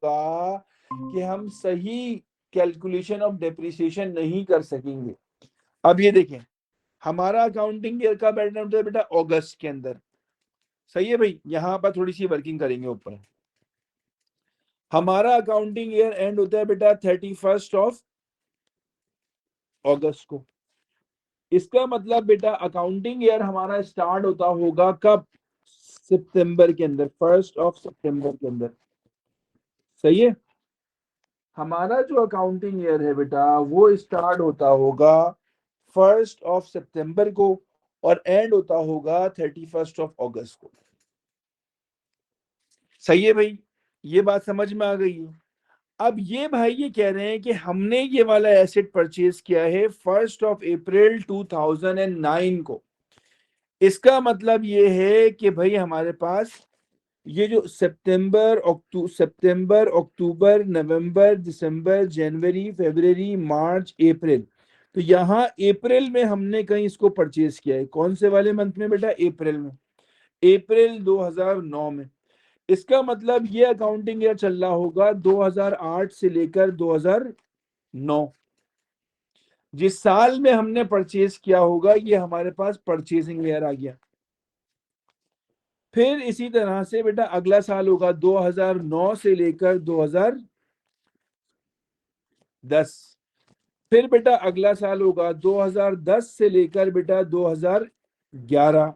होगा कि हम सही कैलकुलेशन ऑफ डेप्रिसिएशन नहीं कर सकेंगे। अब ये देखें, हमारा अकाउंटिंग ईयर का बैठना होता है बेटा अगस्त के अंदर, सही है भाई। यहां पर थोड़ी सी वर्किंग करेंगे ऊपर। हमारा अकाउंटिंग ईयर एंड होता है बेटा 31 अगस्त को। इसका मतलब बेटा अकाउंटिंग ईयर हमारा स्टार्ट होता होगा कब? सितंबर के अंदर, 1 सितंबर के अंदर, सही है। हमारा जो अकाउंटिंग ईयर है बेटा वो स्टार्ट होता होगा 1 सितंबर को और एंड होता होगा 31 अगस्त को, सही है भाई। ये बात समझ में आ गई है। अब ये भाई ये कह रहे हैं कि हमने ये वाला एसेट परचेज किया है 1 अप्रैल 2009 को। इसका मतलब ये है कि भाई हमारे पास ये जो सितंबर अक्टूबर नवंबर दिसंबर जनवरी फरवरी मार्च अप्रैल, तो यहाँ अप्रैल में हमने कहीं इसको परचेज किया है। कौन से वाले मंथ में बेटा? अप्रैल में, अप्रैल 2009 में। इसका मतलब ये अकाउंटिंग ईयर चल रहा होगा 2008 से लेकर 2009। जिस साल में हमने परचेज किया होगा ये हमारे पास परचेजिंग ईयर आ गया। फिर इसी तरह से बेटा अगला साल होगा 2009 से लेकर 2010। फिर बेटा अगला साल होगा 2010 से लेकर बेटा 2011।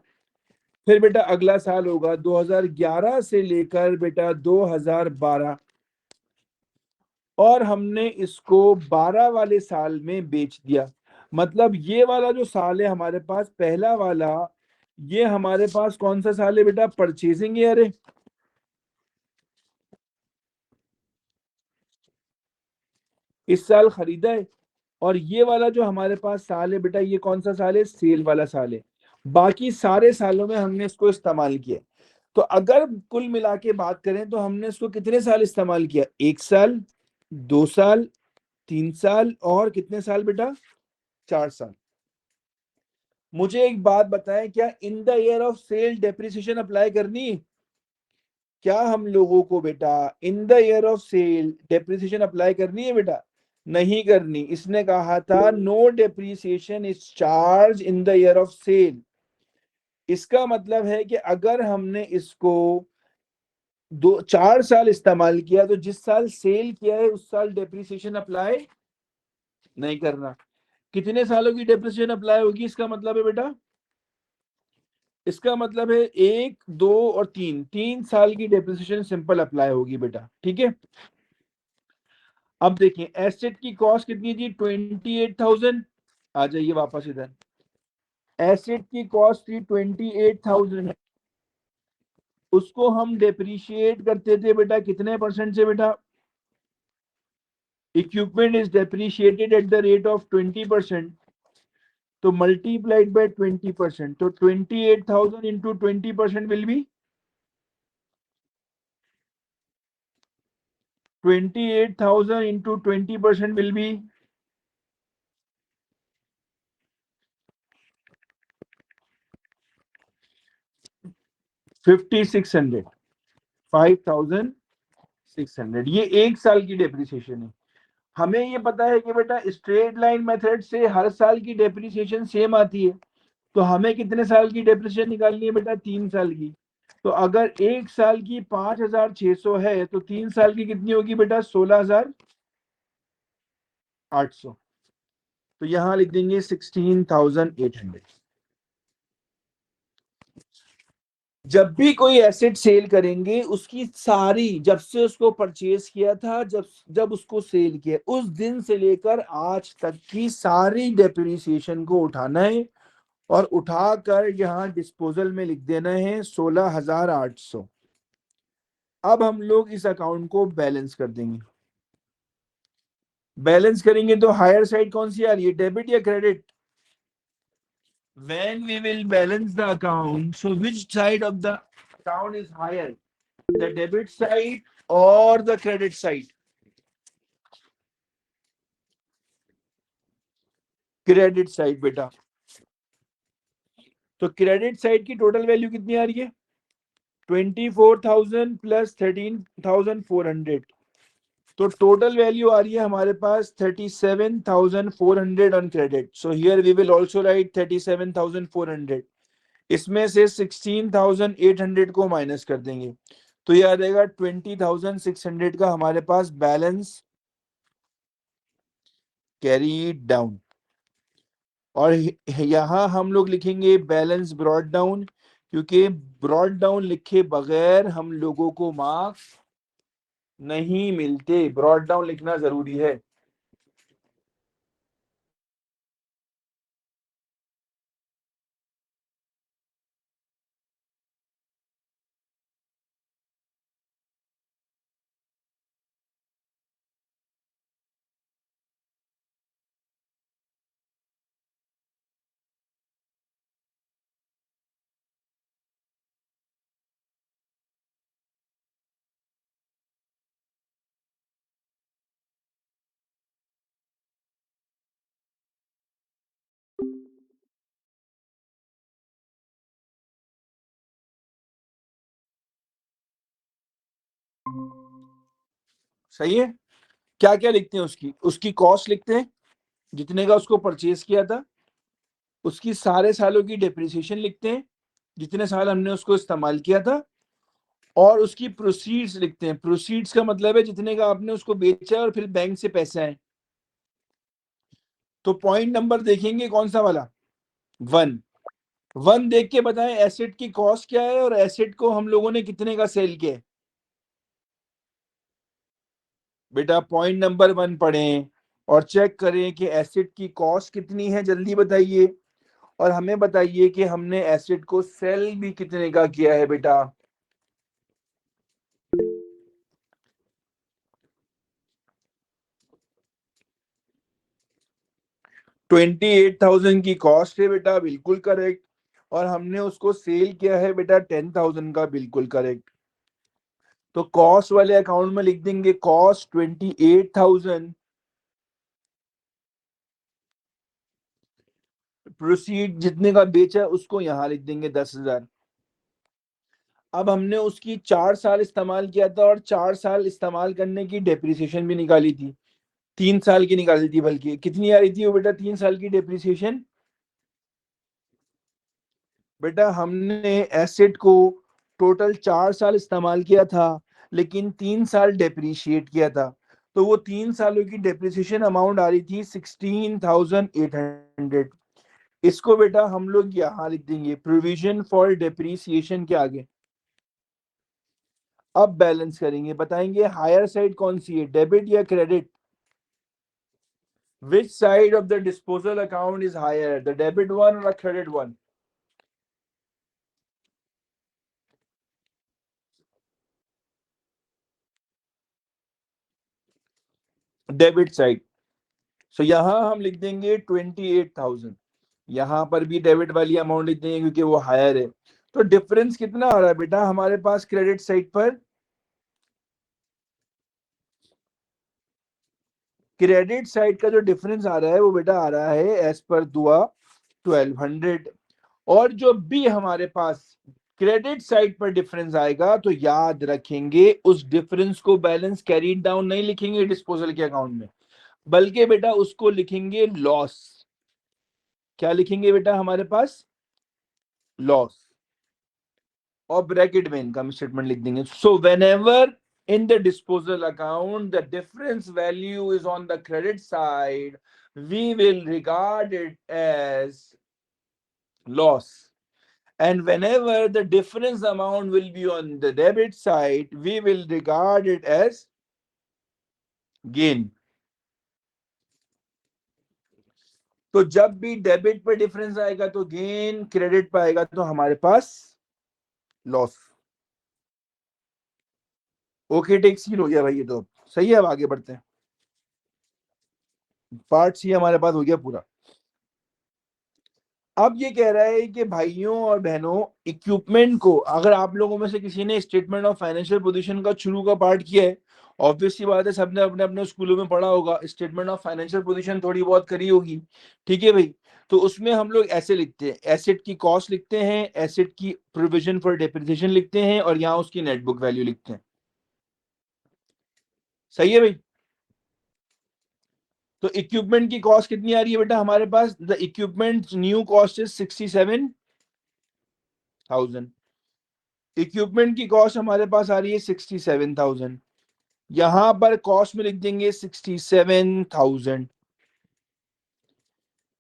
फिर बेटा अगला साल होगा 2011 से लेकर बेटा 2012। और हमने इसको 12 वाले साल में बेच दिया। मतलब ये वाला जो साल है हमारे पास पहला वाला, ये हमारे पास कौन सा साल है बेटा? परचेजिंग ईयर है। इस साल खरीदा है। और ये वाला जो हमारे पास साल है बेटा ये कौन सा साल है? सेल वाला साल है। बाकी सारे सालों में हमने इसको इस्तेमाल किया। तो अगर कुल मिला के बात करें तो हमने इसको कितने साल इस्तेमाल किया? 1 साल, 2 साल, 3 साल और कितने साल बेटा? 4 साल। मुझे एक बात बताएं, क्या in the year of sale depreciation apply करनी है? क्या हम लोगों को बेटा in the year of sale depreciation apply करनी है बेटा? नहीं करनी। इसने कहा था no depreciation is charge in the year of sale. इसका मतलब है कि अगर हमने इसको 4 साल इस्तेमाल किया तो जिस साल सेल किया है उस साल डेप्रिसिएशन अप्लाई नहीं करना। कितने सालों की डेप्रिसिएशन अप्लाई होगी? इसका मतलब है बेटा, इसका मतलब है 1, 2 और 3 साल की डेप्रिसिएशन सिंपल अप्लाई होगी बेटा, ठीक है। अब देखिए एसेट की कॉस्ट कितनी थी? 28,000। आ जाइए वापस इधर। एसेट की कॉस्ट थी 28,000। उसको हम डेप्रिशिएट करते थे बेटा कितने परसेंट से बेटा? Equipment is depreciated at the rate of 20%। तो मल्टीप्लाइड बाय 20%, तो 28,000 into 20% will be 28,000 into 20% will be 5,600। 5,600 ये 1 साल की डेप्रिसिएशन है। हमें ये पता है कि बेटा स्ट्रेट लाइन मेथड से हर साल की डेप्रिसिएशन सेम आती है। तो हमें कितने साल की डेप्रिसिएशन निकालनी है बेटा? 3 साल की। तो अगर 1 साल की 5,600 है तो 3 साल की कितनी होगी बेटा? 16,800। तो यहां लिख देंगे 16,800। जब भी कोई एसेट सेल करेंगे उसकी सारी, जब से उसको परचेज किया था, जब जब उसको सेल किया उस दिन से लेकर आज तक की सारी डेप्रिसिएशन को उठाना है और उठाकर यहाँ डिस्पोजल में लिख देना है 16,800। अब हम लोग इस अकाउंट को बैलेंस कर देंगे। बैलेंस करेंगे तो हायर साइड कौन सी आ रही है? डेबिट या credit? When we will balance the account, so which side of the account is higher, the debit side or the credit side? Credit side बेटा। तो क्रेडिट साइड की टोटल वैल्यू कितनी आ रही है? 24,000 प्लस 13,400। तो टोटल वैल्यू आ रही है हमारे पास 37,400 on credit. So here we will also write 37,400. इसमें से 16,800 को माइनस कर देंगे तो ये आ जाएगा 20,600 का हमारे पास बैलेंस कैरी डाउन. और यहां हम लोग लिखेंगे बैलेंस ब्रॉड डाउन, क्योंकि ब्रॉड डाउन लिखे बगैर हम लोगों को मार्क्स नहीं मिलते. ब्रॉड डाउन लिखना जरूरी है. सही है. क्या क्या लिखते हैं? उसकी उसकी कॉस्ट लिखते हैं जितने का उसको परचेज किया था. उसकी सारे सालों की डेप्रिसिएशन लिखते हैं जितने साल हमने उसको इस्तेमाल किया था. और उसकी प्रोसीड्स लिखते हैं. प्रोसीड्स का मतलब है जितने का आपने उसको बेचा और फिर बैंक से पैसे आए. तो पॉइंट नंबर देखेंगे कौन सा वाला? 1. 1 देख के बताएं एसेट की कॉस्ट क्या है और एसेट को हम लोगों ने कितने का सेल किया है. बेटा पॉइंट नंबर 1 पढ़ें और चेक करें कि एसेट की कॉस्ट कितनी है. जल्दी बताइए. और हमें बताइए कि हमने एसेट को सेल भी कितने का किया है बेटा. 28,000 की कॉस्ट है बेटा, बिल्कुल करेक्ट. और हमने उसको सेल किया है बेटा 10,000 का, बिल्कुल करेक्ट. तो कॉस्ट वाले अकाउंट में लिख देंगे कॉस्ट 28,000. प्रोसीड जितने का बेचा उसको यहां लिख देंगे 10,000. अब हमने उसकी 4 साल इस्तेमाल किया था और 4 साल इस्तेमाल करने की डेप्रिसिएशन भी निकाली थी. 3 साल की निकाली थी. बल्कि कितनी आ रही थी वो बेटा 3 साल की डेप्रिसिएशन? बेटा हमने एसेट को टोटल 4 साल इस्तेमाल किया था लेकिन 3 साल डेप्रिशिएट किया था. तो वो 3 सालों की डेप्रिसिएशन अमाउंट आ रही थी 16,800. इसको बेटा हम लोग यहाँ लिख देंगे प्रोविजन फॉर डेप्रिसिएशन के आगे. अब बैलेंस करेंगे. बताएंगे हायर साइड कौन सी है, डेबिट या credit? Which side of the disposal account is higher, the debit one और credit one? Debit side. So यहां हम लिख देंगे 28,000. यहां पर भी डेबिट वाली अमाउंट लिख देंगे क्योंकि वो हायर है. तो डिफरेंस कितना आ रहा है बेटा हमारे पास क्रेडिट साइड पर? क्रेडिट साइड का जो डिफरेंस आ रहा है वो बेटा आ रहा है एज पर दुआ 1200. और जो भी हमारे पास क्रेडिट साइड पर डिफरेंस आएगा तो याद रखेंगे उस डिफरेंस को बैलेंस कैरी डाउन नहीं लिखेंगे डिस्पोजल के अकाउंट में, बल्कि बेटा उसको लिखेंगे लॉस. क्या लिखेंगे बेटा हमारे पास? लॉस. और ब्रैकेट में इनकम स्टेटमेंट लिख देंगे. So when ever in the disposal account the difference value is on the credit side, we will regard it as loss. And whenever the difference amount will be on the debit side, we will regard it as gain. तो जब भी debit पे difference आएगा तो gain, credit पे आएगा तो हमारे पास लॉस. ओके टेक सीन हो गया भाई. ये तो सही है. अब आगे बढ़ते हैं. पार्ट सी हमारे पास हो गया पूरा. अब ये कह रहा है कि भाइयों और बहनों इक्विपमेंट को, अगर आप लोगों में से किसी ने स्टेटमेंट ऑफ फाइनेंशियल पोजीशन का शुरू का पार्ट किया है, ऑब्वियस सी बात है सबने अपने अपने स्कूलों में पढ़ा होगा, स्टेटमेंट ऑफ फाइनेंशियल पोजीशन थोड़ी बहुत करी होगी. ठीक है भाई. तो उसमें हम लोग ऐसे लिखते हैं, एसेट की कॉस्ट लिखते हैं, एसेट की प्रोविजन फॉर डेप्रिसिएशन लिखते हैं और यहाँ उसकी नेट बुक वैल्यू लिखते हैं. सही है भाई। तो इक्विपमेंट की कॉस्ट कितनी आ रही है बेटा हमारे पास? The equipment new cost is 67,000। Equipment की कॉस्ट हमारे पास आ रही है 67,000। यहां पर कॉस्ट में लिख देंगे 67,000।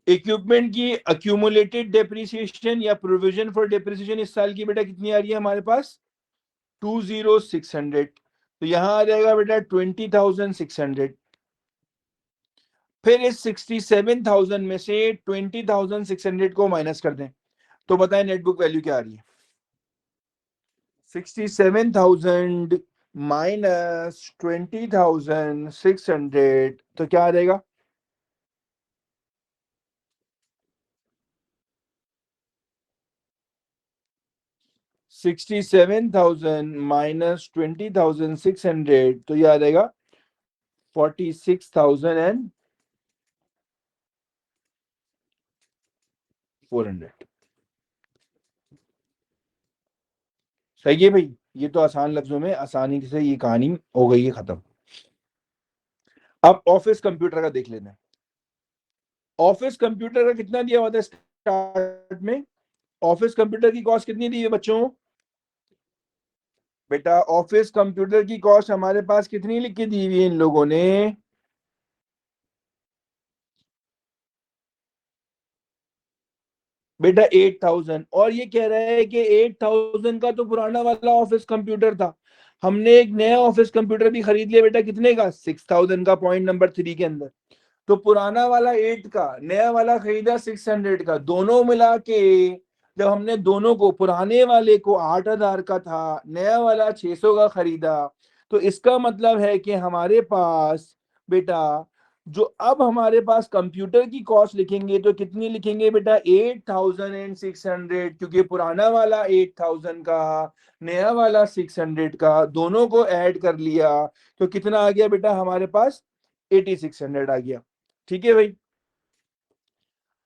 इक्विपमेंट की अक्यूमुलेटेड डेप्रिसिएशन या प्रोविजन फॉर डेप्रिसिएशन इस साल की बेटा कितनी आ रही है हमारे पास? 20,600। तो यहां आ जाएगा बेटा 20,600। फिर इस 67,000 में से 20,600 को माइनस कर दें, तो बताएं नेट बुक वैल्यू क्या आ रही है? 67,000 माइनस 20,600, तो क्या आ जाएगा? 67,000 माइनस 20,600, तो ये आ जाएगा 46,400। सही है भाई। ये तो आसान लफ्जों में आसानी से ये कहानी हो गई है खत्म। अब ऑफिस कंप्यूटर का देख लेते हैं। ऑफिस कंप्यूटर का कितना दिया हुआ था स्टार्ट में? ऑफिस कंप्यूटर की कॉस्ट कितनी दी है बच्चों? बेटा ऑफिस कंप्यूटर की कॉस्ट हमारे पास कितनी लिख के दी हुई है इन लोगों ने? बेटा 8,000। और ये कह रहा है कि 8,000 का तो पुराना वाला ऑफिस कंप्यूटर था, हमने एक नया ऑफिस कंप्यूटर भी खरीद लिया बेटा, कितने का? 6,000 का, पॉइंट नंबर 3 के अंदर। तो पुराना वाला 8 का, नया वाला खरीदा 600 का, दोनों मिला के जब हमने दोनों को, पुराने वाले को 8,000 का था, नया वाला 600 का खरीदा, तो इसका मतलब है कि हमारे पास बेटा जो अब हमारे पास कंप्यूटर की कॉस्ट लिखेंगे तो कितनी लिखेंगे बेटा? 8,600, क्योंकि पुराना वाला 8,000 का, नया वाला 600 का, दोनों को ऐड कर लिया तो कितना आ गया बेटा हमारे पास? 8,600 आ गया। ठीक है भाई।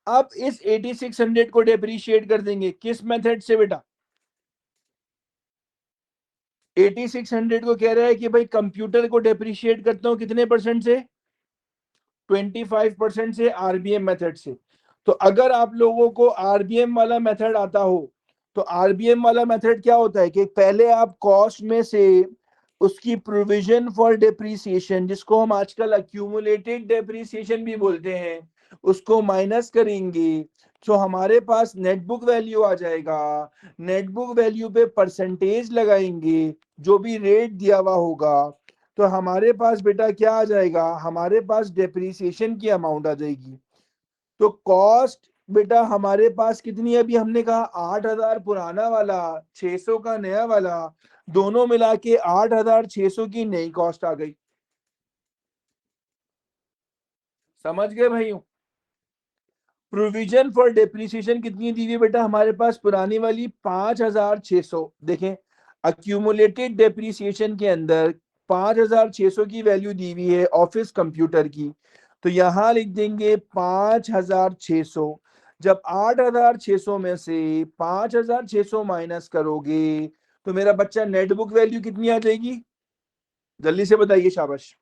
अब इस 8,600 को डेप्रीशिएट कर देंगे किस मेथड से बेटा? 8,600 को कह रहा है कि भाई कंप्यूटर को डेप्रीशिएट करता हूं कितने परसेंट से? 25% से, आरबीएम मेथड से। तो अगर आप लोगों को आरबीएम वाला मेथड आता हो, तो आरबीएम वाला मेथड क्या होता है कि पहले आप कॉस्ट में से उसकी प्रोविजन फॉर डेप्रीसिएशन, जिसको हम आजकल अक्यूमुलेटेड डेप्रीसिएशन भी बोलते हैं, उसको माइनस करेंगे तो हमारे पास नेट बुक वैल्यू आ जाएगा। नेट बुक वैल्यू पे परसेंटेज लगाएंगे जो भी रेट दिया हुआ होगा, तो हमारे पास बेटा क्या आ जाएगा? हमारे पास डेप्रीसिएशन की अमाउंट आ जाएगी। तो कॉस्ट बेटा हमारे पास कितनी है? अभी हमने कहा 8,000 पुराना वाला, 600 का नया वाला, दोनों मिला के 8,600 की नई कॉस्ट आ गई। समझ गए भाइयों? प्रोविजन फॉर डेप्रिसिएशन कितनी दी हुई बेटा हमारे पास? पुरानी वाली 5,600। देखें अक्यूमुलेटेड डेप्रिसिएशन के अंदर 5,600 की वैल्यू दी हुई है ऑफिस कंप्यूटर की, तो यहां लिख देंगे 5,600। जब 8,600 में से 5,600 माइनस करोगे तो मेरा बच्चा नेट बुक वैल्यू कितनी आ जाएगी? जल्दी से बताइए, शाबाश।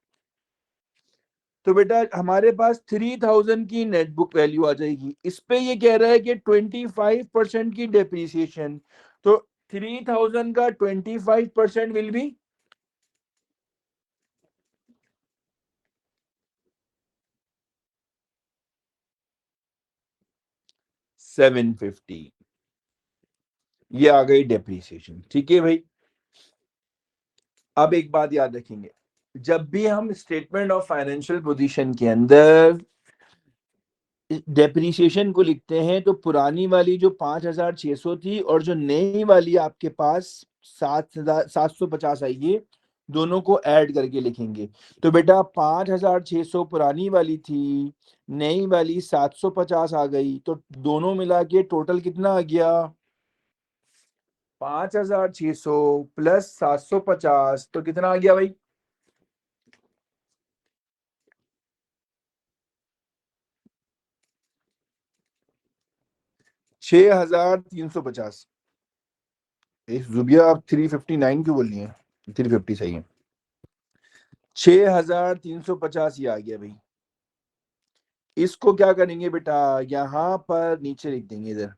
तो बेटा हमारे पास 3,000 की नेट बुक वैल्यू आ जाएगी। इस पे ये कह रहा है कि 25% की डेप्रीसिएशन, तो 3,000 का 25% विल बी 750। ये आ गई डेप्रीसिएशन। ठीक है भाई। अब एक बात याद रखेंगे, जब भी हम स्टेटमेंट ऑफ फाइनेंशियल पोजीशन के अंदर डेप्रीसिएशन को लिखते हैं तो पुरानी वाली जो 5,600 थी और जो नई वाली आपके पास 7,750 आई है, दोनों को ऐड करके लिखेंगे। तो बेटा 5,600 पुरानी वाली थी, नई वाली 750 आ गई, तो दोनों मिला के टोटल कितना आ गया? 5,600 प्लस 750, तो कितना आ गया भाई? 6,350। जुबिया आप 359 क्यों बोल रही हैं? 350 सही है। 6,350 ये आ गया भाई। इसको क्या करेंगे बेटा, यहां पर नीचे लिख देंगे इधर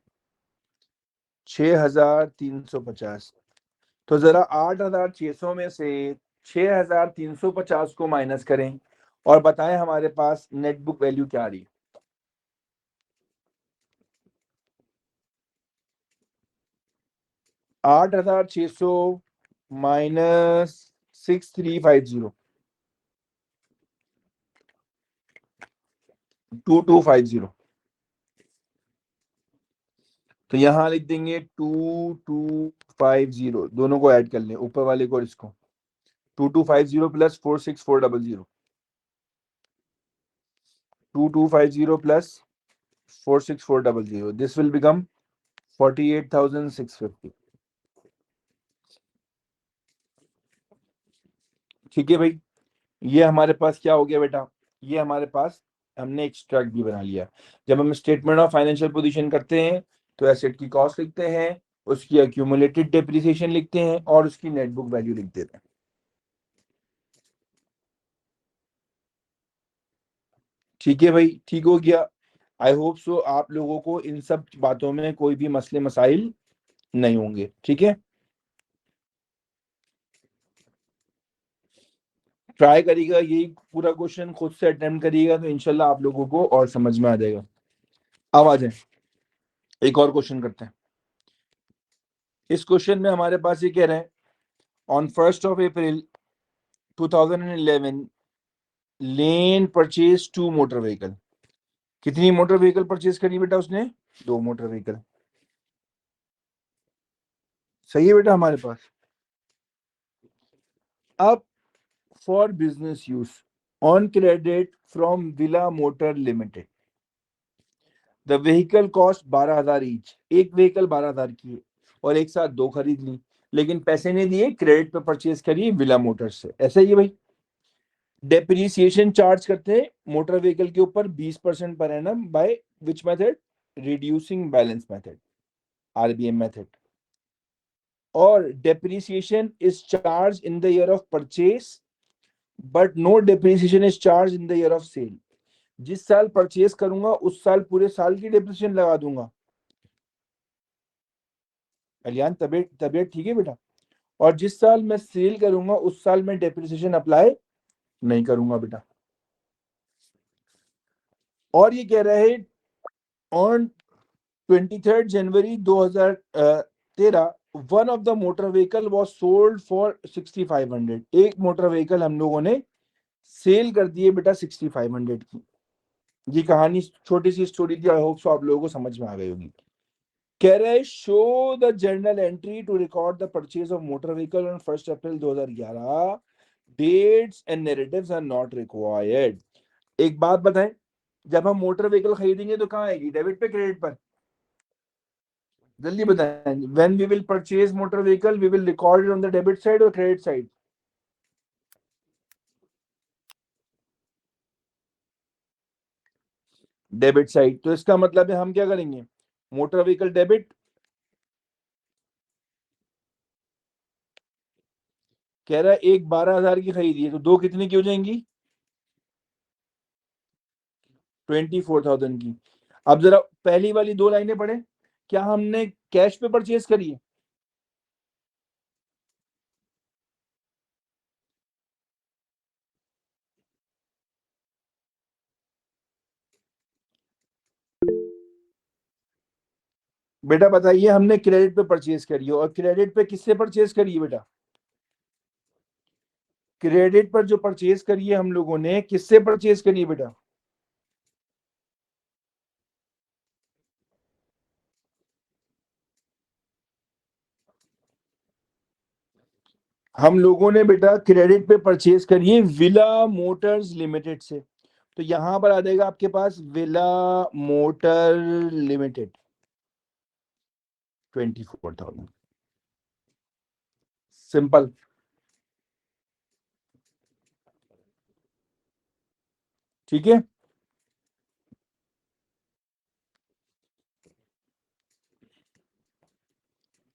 6,350। तो जरा 8,600 में से 6,350 को माइनस करें और बताएं हमारे पास नेट बुक वैल्यू क्या आ रही है। 8,600 माइनस 6,350, 2,250। तो यहां लिख देंगे 2,250, दोनों को ऐड कर लें, ऊपर वाले को और इसको। 2,250 plus 4,6,400, 2,250 plus 4,6,400, this will become 48,650। ठीक है भाई, ये हमारे पास क्या हो गया बेटा, ये हमारे पास हमने एक्सट्रैक्ट भी बना लिया। जब हम स्टेटमेंट ऑफ फाइनेंशियल पोजीशन करते हैं तो एसेट की कॉस्ट लिखते हैं, उसकी एक्यूमुलेटेड डेप्रिसिएशन लिखते हैं और उसकी नेट बुक वैल्यू लिख देते हैं। ठीक है भाई, ठीक हो गया। आई होप सो आप लोगों को इन सब बातों में कोई भी मसले मसाइल नहीं होंगे। ठीक है, ट्राई करिएगा, यही पूरा क्वेश्चन खुद से अटेम्प्ट करिएगा तो इंशाल्लाह आप लोगों को और समझ में आ जाएगा। अब आ जाए, एक और क्वेश्चन करते हैं। इस क्वेश्चन में हमारे पास ये कह रहे हैं, on 1 April 2011 lane purchase 2 motor vehicle. कितनी मोटर व्हीकल परचेज करी बेटा उसने, 2 मोटर व्हीकल। सही है बेटा हमारे पास। अब for business use on credit from villa motor limited, the vehicle cost 12,000 each. एक व्हीकल 12,000 की है और एक साथ दो खरीद ली, लेकिन पैसे नहीं दिए, क्रेडिट पे परचेज करिए विला मोटर्स से। ऐसा ही है भाई। डेप्रिसिएशन चार्ज करते हैं मोटर व्हीकल के ऊपर 20% per annum by which method, reducing balance method, RBM method. और depreciation is charge in the year of purchase but no depreciation is charge in the year of sale. जिस साल purchase करूंगा उस साल पूरे साल की डेप्रिसिएशन लगा दूंगा। कल्याण, तबियत तबियत ठीक है बेटा। और जिस साल मैं सेल करूंगा उस साल मैं डेप्रिसिएशन अप्लाई नहीं करूंगा बेटा। और ये कह रहा है on 23 January 2013 one of the motor vehicle was sold for 6,500। एक मोटर व्हीकल हम लोगों ने सेल कर दिए बेटा 6,500 की। ये कहानी छोटी सी स्टोरी थी, आई होप सो आप लोगों को समझ में आ गई होगी। कह रहा है show the journal entry to record the purchase of motor vehicle on 1 April 2011, dates and narratives are not required. एक बात बताएं, जब हम मोटर व्हीकल खरीदेंगे तो कहाँ आएगी, डेबिट पे क्रेडिट पर? जल्दी बताएं, when we will purchase motor vehicle we will record it on the debit side और क्रेडिट साइड? Debit side. तो इसका मतलब है हम क्या करेंगे, मोटर व्हीकल डेबिट। कह रहा है एक 12,000 की खरीदी है तो दो कितने की हो जाएंगी, 24,000 की। अब जरा पहली वाली दो लाइनें पढ़े, क्या हमने कैश पे परचेज करी है? बेटा बताइए, हमने क्रेडिट पे परचेज करी है और क्रेडिट पे किससे परचेज करी है बेटा? क्रेडिट पर जो परचेज करी है हम लोगों ने किससे परचेज करी है बेटा? हम लोगों ने बेटा क्रेडिट पे परचेज करी है विला मोटर्स लिमिटेड से। तो यहां पर आ जाएगा आपके पास विला मोटर लिमिटेड 24,000। सिंपल। ठीक है,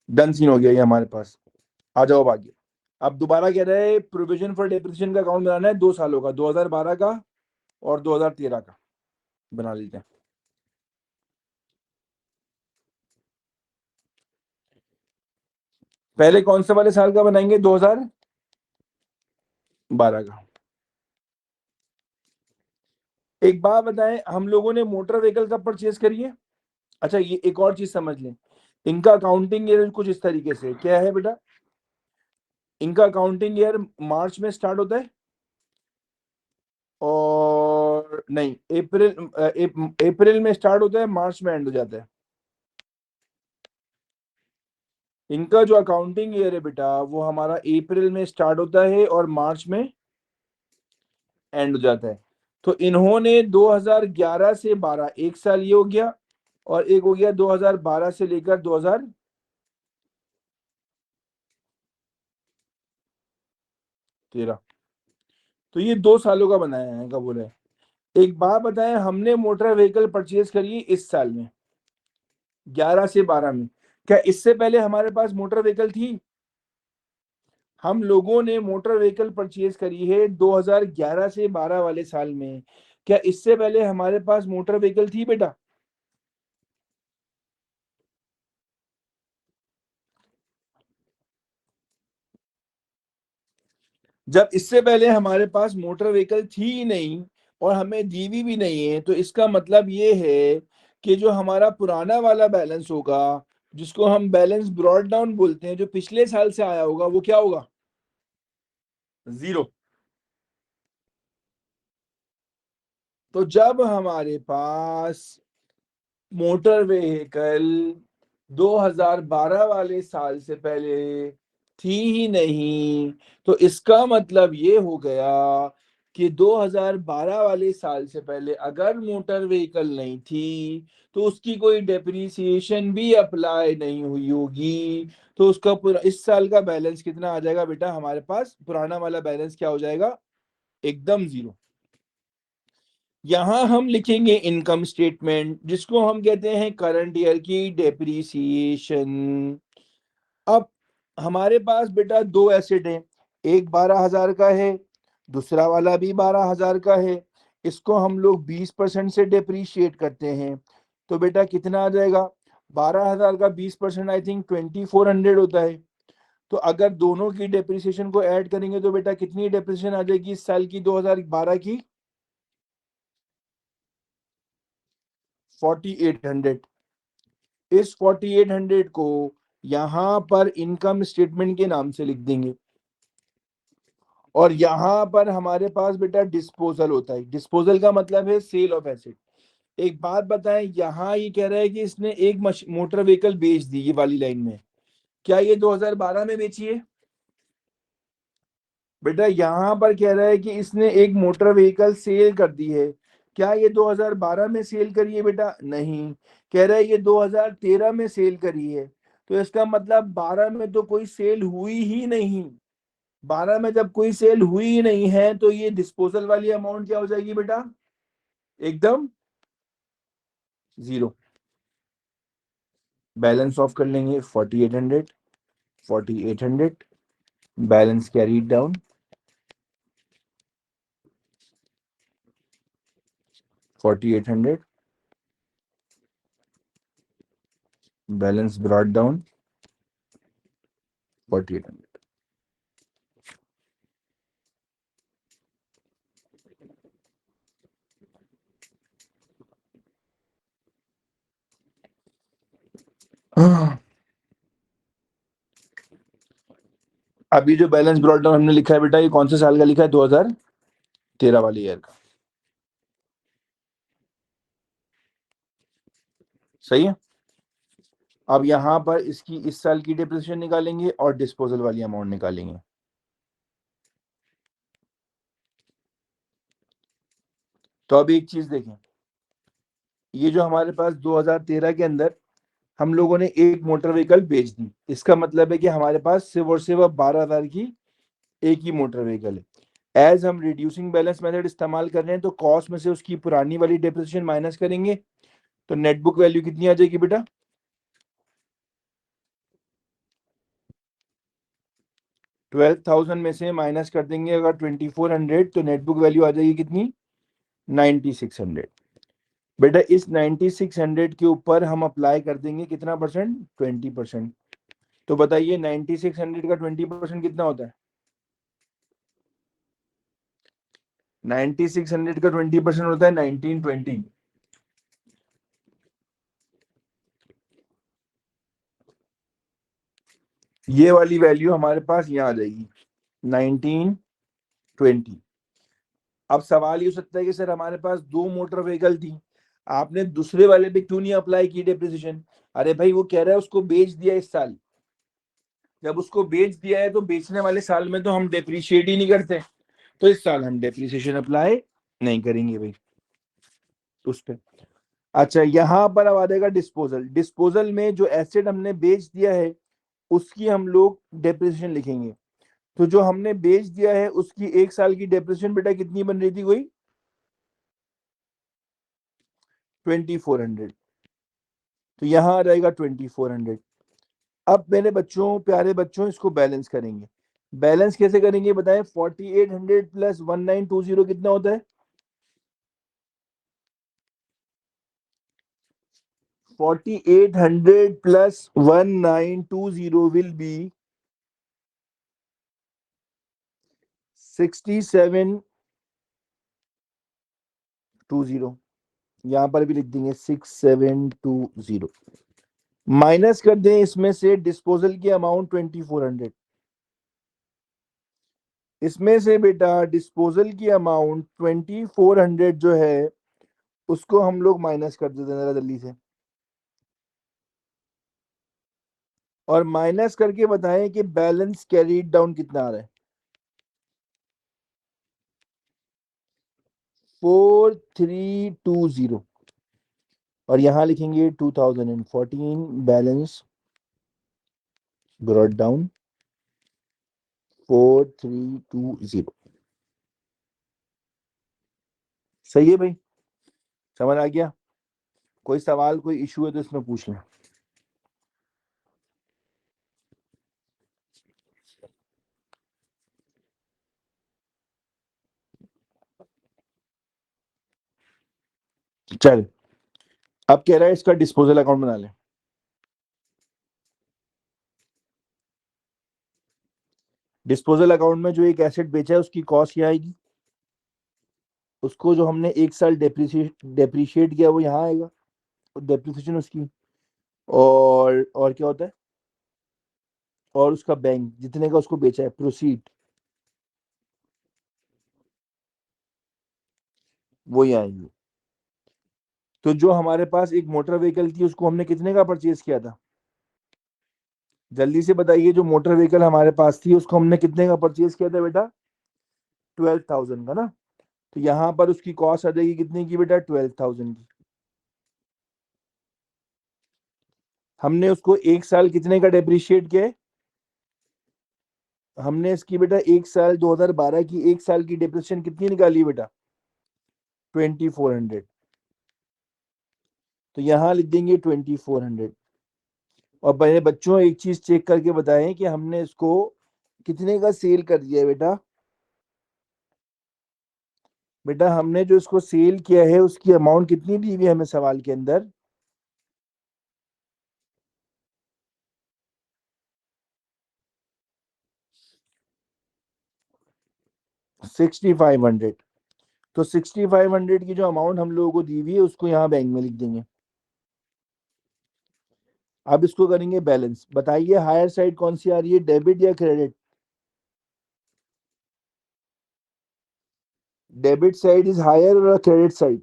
डन सीन हो गया ये हमारे पास। आ जाओ अब आगे। अब दोबारा कह रहे हैं प्रोविजन फॉर डेप्रिसिएशन का अकाउंट बनाना है 2 सालों का, 2012 का और 2013 का बना लेते हैं। पहले कौन से वाले साल का बनाएंगे? 2012 का। एक बात बताएं, हम लोगों ने मोटर व्हीकल कब परचेज करी है? अच्छा, ये एक और चीज समझ लें, इनका अकाउंटिंग ईयर कुछ इस तरीके से क्या है बेटा, इनका अकाउंटिंग ईयर मार्च में स्टार्ट होता है और नहीं, अप्रैल में स्टार्ट होता है, मार्च में एंड हो जाता है। इनका जो अकाउंटिंग ईयर है बेटा वो हमारा अप्रैल में स्टार्ट होता है और मार्च में एंड हो जाता है। तो इन्होंने 2011 से 12, एक साल ये हो गया और एक हो गया 2012 से लेकर 2013। तो ये 2 सालों का बनाया है, का बोला है। एक बात बताएं, हमने मोटर व्हीकल परचेज करी इस साल में 11 से 12 में, क्या इससे पहले हमारे पास मोटर व्हीकल थी? हम लोगों ने मोटर व्हीकल परचेज करी है 2011 से 12 वाले साल में, क्या इससे पहले हमारे पास मोटर व्हीकल थी बेटा? जब इससे पहले हमारे पास मोटर व्हीकल थी ही नहीं और हमें दीवी भी नहीं है, तो इसका मतलब ये है कि जो हमारा पुराना वाला बैलेंस होगा, जिसको हम बैलेंस ब्रॉड डाउन बोलते हैं, जो पिछले साल से आया होगा, वो क्या होगा? जीरो। तो जब हमारे पास मोटर व्हीकल 2012 वाले साल से पहले थी ही नहीं, तो इसका मतलब ये हो गया कि 2012 वाले साल से पहले अगर मोटर व्हीकल नहीं थी तो उसकी कोई डेप्रीसिएशन भी अप्लाई नहीं हुई होगी। तो उसका पूरा इस साल का बैलेंस कितना आ जाएगा बेटा हमारे पास? पुराना वाला बैलेंस क्या हो जाएगा? एकदम जीरो। यहां हम लिखेंगे इनकम स्टेटमेंट, जिसको हम कहते हैं करंट ईयर की डेप्रीसिएशन। अब हमारे पास बेटा दो एसेट हैं, एक 12,000 का है, दूसरा वाला भी 12,000 का है। इसको हम लोग 20% से डेप्रीशिएट करते हैं, तो बेटा कितना आ जाएगा? 12,000 का 20% आई थिंक 2,400 होता है। तो अगर दोनों की डेप्रिसिएशन को ऐड करेंगे तो बेटा कितनी डेप्रिसिएशन आ जाएगी इस साल की 2012 की? 4,800। इस 4,800 को यहां पर इनकम स्टेटमेंट के नाम से लिख देंगे और यहां पर हमारे पास बेटा डिस्पोजल होता है। डिस्पोजल का मतलब है सेल ऑफ एसेट। एक बात बताएं, यहां ये कह रहा है कि इसने एक मोटर व्हीकल बेच दी, ये वाली लाइन में, क्या ये 2012 में बेची है? बेटा यहां पर कह रहा है कि इसने एक मोटर व्हीकल सेल कर दी है, क्या ये 2012 में सेल करी है बेटा? नहीं, कह रहा है ये 2013 में सेल करी है। तो इसका मतलब 12 में तो कोई सेल हुई ही नहीं। 12 में जब कोई सेल हुई ही नहीं है तो ये डिस्पोजल वाली अमाउंट क्या हो जाएगी बेटा? एकदम जीरो। बैलेंस ऑफ कर लेंगे 4,800, 4,800, balance carried down 4,800, balance brought down 4,800। अभी जो बैलेंस ब्रॉट डाउन हमने लिखा है बेटा, ये कौन से साल का लिखा है? 2013 वाले ईयर का। सही है। अब यहां पर इसकी इस साल की डिप्रिसिएशन निकालेंगे और डिस्पोजल वाली अमाउंट निकालेंगे। तो अब एक चीज देखें, ये जो हमारे पास 2013 के अंदर हम लोगों ने एक मोटर व्हीकल बेच दी, इसका मतलब है कि हमारे पास सिर्फ और सिर्फ 12,000 की एक ही मोटर व्हीकल है। एज हम रिड्यूसिंग बैलेंस मेथड इस्तेमाल कर रहे हैं, तो कॉस्ट में से उसकी पुरानी वाली डेप्रिसिएशन माइनस करेंगे, तो नेट बुक वैल्यू कितनी आ जाएगी बेटा? 12,000 में से माइनस कर देंगे अगर 2400, तो नेटबुक वैल्यू आ जाएगी कितनी? 9600। बेटा इस 9600 के ऊपर हम अप्लाई कर देंगे कितना परसेंट? 20%। तो बताइए 9600 का 20% कितना होता है? 9600 का 20% होता है 1920। ये वाली वैल्यू हमारे पास यहाँ आ जाएगी 1920। अब सवाल ये हो सकता है कि सर हमारे पास दो मोटर व्हीकल थी, आपने दूसरे वाले पे क्यों नहीं अप्लाई की डेप्रिसिएशन? अरे भाई वो कह रहा है उसको बेच दिया इस साल, जब उसको बेच दिया है तो बेचने वाले साल में तो हम डेप्रिशिएट ही नहीं करते, तो इस साल हम डेप्रिसिएशन अप्लाई नहीं करेंगे भाई उस पे। अच्छा यहाँ पर अब आ जाएगा डिस्पोजल। डिस्पोजल में जो एसेट हमने बेच दिया है उसकी हम लोग डेप्रिसिएशन लिखेंगे। तो जो हमने बेच दिया है उसकी एक साल की डेप्रिसिएशन बेटा कितनी बन रही थी? कोई 2400। तो यहाँ आ जाएगा 2400। अब मेरे बच्चों, प्यारे बच्चों, इसको बैलेंस करेंगे। बैलेंस कैसे करेंगे बताएं? 4800 प्लस 1920 कितना होता है? 4800 प्लस 1920 विल बी 6720। यहां पर भी लिख देंगे 6720। माइनस कर दें इसमें से डिस्पोजल की अमाउंट 2400। इसमें से बेटा डिस्पोजल की अमाउंट 2400 जो है उसको हम लोग माइनस कर देते हैं जरा जल्दी से, और माइनस करके बताएं कि बैलेंस कैरीड डाउन कितना आ रहा है? 4320। और यहां लिखेंगे 2014 बैलेंस ब्रॉट डाउन 4320। सही है भाई, समझ आ गया? कोई सवाल कोई इशू है तो इसमें पूछ लें। चल अब कह रहा है इसका डिस्पोजल अकाउंट बना ले। डिस्पोजल अकाउंट में जो एक एसेट बेचा है उसकी कॉस्ट यहाँ आएगी, उसको जो हमने एक साल डेप्रिशिएट किया वो यहाँ आएगा, डेप्रिसिएशन उसकी। और क्या होता है? और उसका बैंक जितने का उसको बेचा है प्रोसीड, वो यहाँ आएगी। तो जो हमारे पास एक मोटर व्हीकल थी उसको हमने कितने का परचेज किया था? जल्दी से बताइए, जो मोटर व्हीकल हमारे पास थी उसको हमने कितने का परचेज किया था बेटा? 12,000 का ना। तो यहाँ पर उसकी कॉस्ट आ जाएगी कितने की बेटा? 12,000 की। हमने उसको एक साल कितने का डेप्रिशिएट किया है? हमने इसकी बेटा एक साल 2012 की एक साल की डेप्रिसिएशन कितनी निकाली बेटा? 2400। तो यहाँ लिख देंगे 2400। और मेरे बच्चों एक चीज चेक करके बताएं कि हमने इसको कितने का सेल कर दिया है बेटा? बेटा हमने जो इसको सेल किया है उसकी अमाउंट कितनी दी हुई है हमें सवाल के अंदर? 6500। तो 6500 की जो अमाउंट हम लोगों को दी हुई है उसको यहाँ बैंक में लिख देंगे। अब इसको करेंगे बैलेंस। बताइए हायर साइड कौन सी आ रही है, डेबिट या credit? Debit side is higher और क्रेडिट साइड?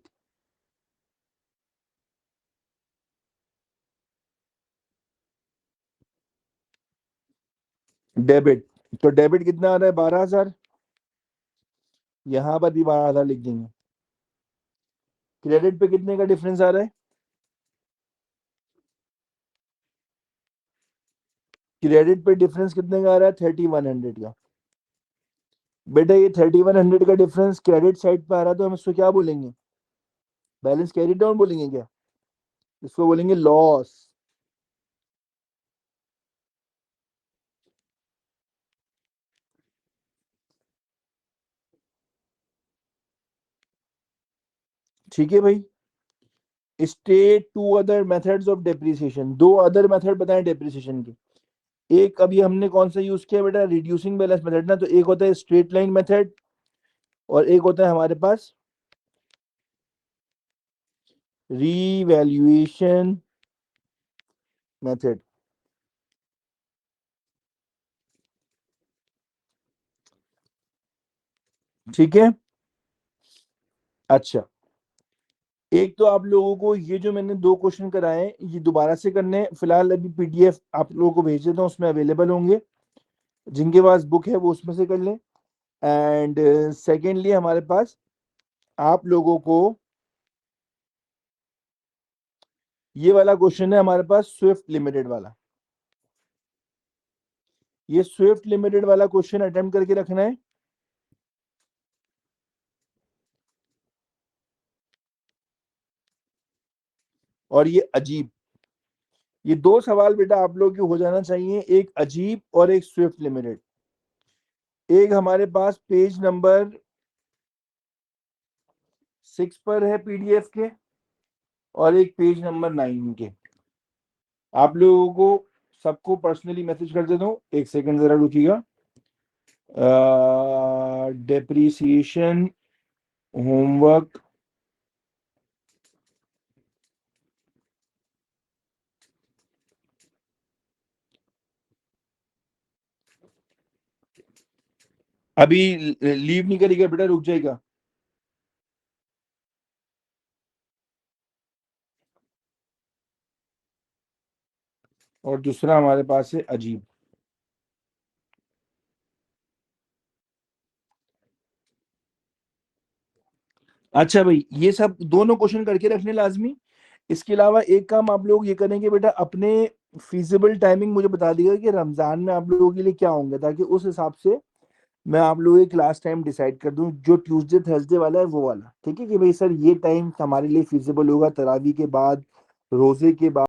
डेबिट। तो डेबिट कितना आ रहा है? 12,000। यहां पर भी 12,000 लिख देंगे। क्रेडिट पे कितने का डिफरेंस आ रहा है? क्रेडिट पे डिफरेंस कितने का आ रहा है? 3100 का। बेटा ये 3100 का डिफरेंस क्रेडिट साइड पे आ रहा है तो हम इसको क्या बोलेंगे? बैलेंस कैरी डाउन बोलेंगे क्या? इसको बोलेंगे लॉस। ठीक है भाई। State 2 other methods of depreciation, 2 other method बताएं डेप्रिसिएशन के। एक अभी हमने कौन सा यूज किया बेटा, रिड्यूसिंग बैलेंस मेथड ना। तो एक होता है स्ट्रेट लाइन मेथड और एक होता है हमारे पास रीवैल्यूएशन मेथड। ठीक है। अच्छा, एक तो आप लोगों को ये जो मैंने 2 क्वेश्चन कराए हैं ये दोबारा से करने हैं। फिलहाल अभी पीडीएफ आप लोगों को भेज देता हूँ, उसमें अवेलेबल होंगे, जिनके पास बुक है वो उसमें से कर लें। एंड सेकेंडली हमारे पास आप लोगों को ये वाला क्वेश्चन है हमारे पास स्विफ्ट लिमिटेड वाला। ये स्विफ्ट लिमिटेड वाला क्वेश्चन अटेम्प्ट करके रखना है। और ये अजीब, ये 2 सवाल बेटा आप लोग के हो जाना चाहिए, एक अजीब और एक स्विफ्ट लिमिटेड। एक हमारे पास पेज नंबर 6 पर है पीडीएफ के और एक पेज नंबर 9 के। आप लोगों को सबको पर्सनली मैसेज कर देता हूँ, एक सेकंड जरा रुकिएगा। डेप्रिसिएशन होमवर्क अभी लीव नहीं करेगा बेटा, रुक जाएगा। और दूसरा हमारे पास है अजीब। अच्छा भाई, ये सब दोनों क्वेश्चन करके रखने लाजमी। इसके अलावा एक काम आप लोग ये करेंगे बेटा, अपने फीजिबल टाइमिंग मुझे बता दीजिएगा कि रमजान में आप लोगों के लिए क्या होंगे, ताकि उस हिसाब से मैं आप लोगों के क्लास टाइम डिसाइड कर दूं, जो ट्यूसडे थर्सडे वाला है वो वाला। ठीक है कि भाई सर ये टाइम हमारे लिए फीजिबल होगा तरावी के बाद, रोजे के बाद।